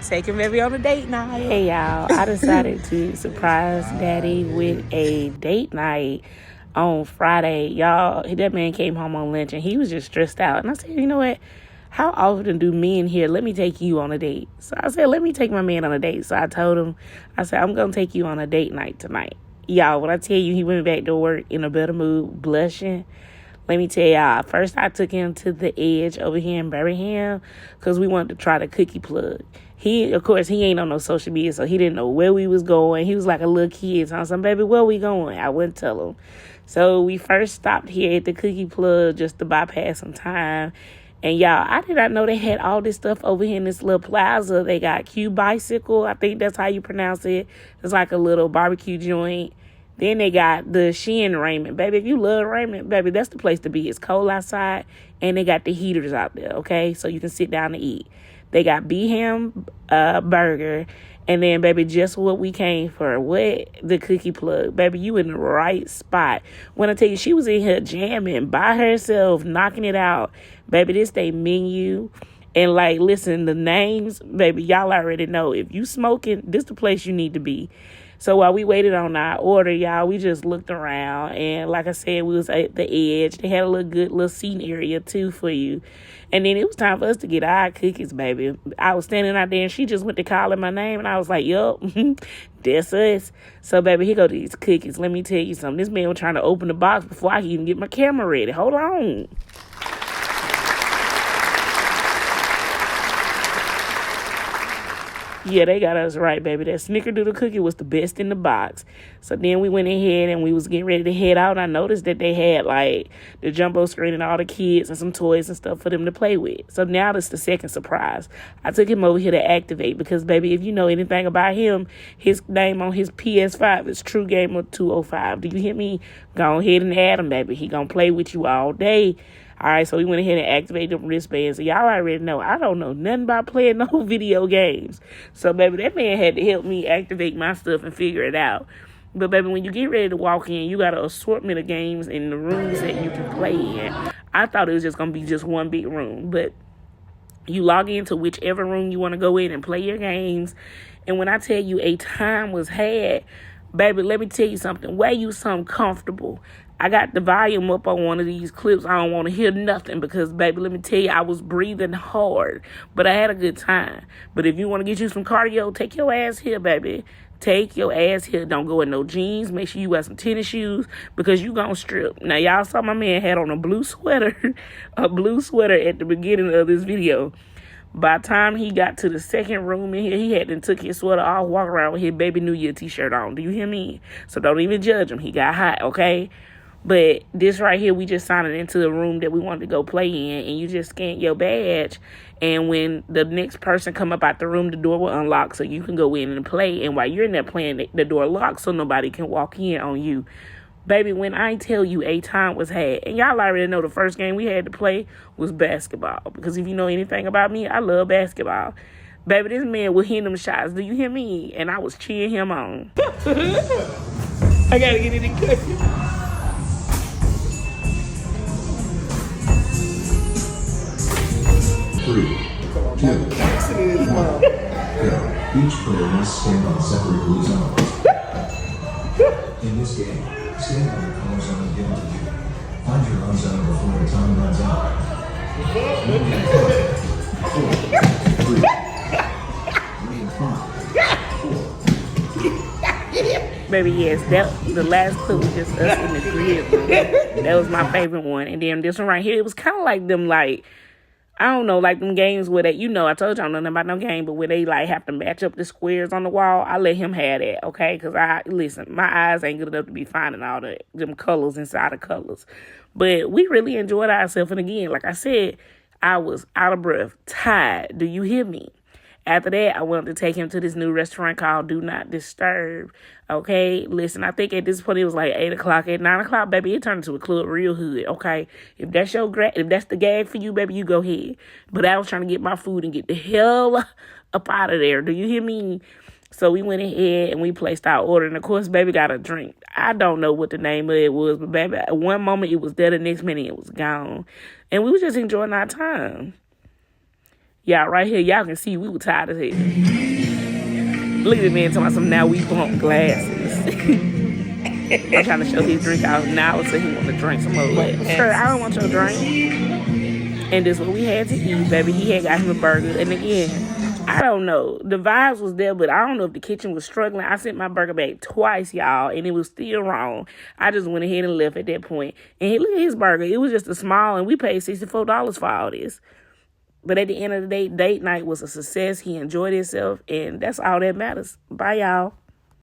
Taking baby on a date night. Hey y'all, I decided to surprise Daddy with a date night on Friday. Y'all, that man came home on lunch and he was just stressed out. And I said, you know what? How often do men here let me take you on a date? So I said, let me take my man on a date. So I told him, I said, I'm going to take you on a date night tonight. Y'all, when I tell you he went back to work in a better mood, blushing. Let me tell y'all, first I took him to the Edge over here in Birmingham because we wanted to try the cookie plug. Of course, he ain't on no social media, so he didn't know where we was going. He was like a little kid. So I said, baby, where we going? I wouldn't tell him. So we first stopped here at the cookie plug just to bypass some time. And y'all, I did not know they had all this stuff over here in this little plaza. They got Q Bicycle. I think that's how you pronounce it. It's like a little barbecue joint. Then they got the Shein raiment. Baby, if you love raiment, baby, that's the place to be. It's cold outside, and they got the heaters out there, okay? So you can sit down and eat. They got B-Ham burger, and then, baby, just what we came for. What? The cookie plug. Baby, you in the right spot. When I tell you, she was in here jamming by herself, knocking it out. Baby, this they menu. And, like, listen, the names, baby, y'all already know. If you smoking, this the place you need to be. So while we waited on our order, y'all, we just looked around. And like I said, we was at the Edge. They had a good little seating area, too, for you. And then it was time for us to get our cookies, baby. I was standing out there, and she just went to calling my name. And I was like, yup, that's us. So, baby, here go these cookies. Let me tell you something. This man was trying to open the box before I could even get my camera ready. Hold on. Yeah, they got us right, baby. That snickerdoodle cookie was the best in the box. So then we went ahead and we was getting ready to head out. And I noticed that they had, like, the jumbo screen and all the kids and some toys and stuff for them to play with. So now that's the second surprise. I took him over here to activate because, baby, if you know anything about him, his name on his PS5 is True Gamer 205. Do you hear me? Go ahead and add him, baby. He gonna play with you all day. All right, so we went ahead and activated them wristbands. So y'all already know, I don't know nothing about playing no video games. So, baby, that man had to help me activate my stuff and figure it out. But, baby, when you get ready to walk in, you got an assortment of games in the rooms that you can play in. I thought it was just going to be just one big room. But you log into whichever room you want to go in and play your games. And when I tell you a time was had, baby, let me tell you something. Wear you something comfortable. I got the volume up on one of these clips. I don't want to hear nothing because, baby, let me tell you, I was breathing hard. But I had a good time. But if you want to get you some cardio, take your ass here, baby. Take your ass here. Don't go in no jeans. Make sure you wear some tennis shoes because you gonna strip. Now, y'all saw my man had on a blue sweater at the beginning of this video. By the time he got to the second room in here, he had to took his sweater off, walk around with his Baby New Year t-shirt on. Do you hear me? So don't even judge him. He got hot, okay? But this right here, we just signed it into the room that we wanted to go play in, and you just scan your badge. And when the next person come up out the room, the door will unlock so you can go in and play. And while you're in there playing, the door locks so nobody can walk in on you. Baby, when I tell you a time was had, and y'all already know the first game we had to play was basketball. Because if you know anything about me, I love basketball. Baby, this man was hitting them shots. Do you hear me? And I was cheering him on. I gotta get it in cut. 3, 2, 1, go. Each player must stand on separate blue zones. In this game, stand on the color zone given to you. Find your own zone before the time runs out. 4, 3, 5, 4. Baby, yes, the last clip was just us in the crib room. That was my favorite one. And then this one right here, it was kind of like them, like, I don't know, like them games where they, you know, I told y'all nothing about no game, but where they, like, have to match up the squares on the wall. I let him have that, okay? Because, listen, my eyes ain't good enough to be finding all them colors inside of colors. But we really enjoyed ourselves. And again, like I said, I was out of breath, tired. Do you hear me? After that, I wanted to take him to this new restaurant called Do Not Disturb. Okay, listen, I think at this point it was like 8 o'clock. At 9 o'clock, baby, it turned into a club real hood. Okay, if that's the gag for you, baby, you go ahead. But I was trying to get my food and get the hell up out of there. Do you hear me? So we went ahead and we placed our order. And, of course, baby got a drink. I don't know what the name of it was, but, baby, at one moment it was there, the next minute it was gone. And we was just enjoying our time. Y'all, right here, y'all can see we were tired as hell. Look at the man talking about some now we bump glasses. I'm trying to show his drink out now, so he want to drink some more. Sir, I don't want your drink. And this is what we had to eat, baby. He had got him a burger. And again, I don't know. The vibes was there, but I don't know if the kitchen was struggling. I sent my burger back twice, y'all, and it was still wrong. I just went ahead and left at that point. And look at his burger. It was just a small, and we paid $64 for all this. But at the end of the day, date night was a success. He enjoyed himself, and that's all that matters. Bye, y'all.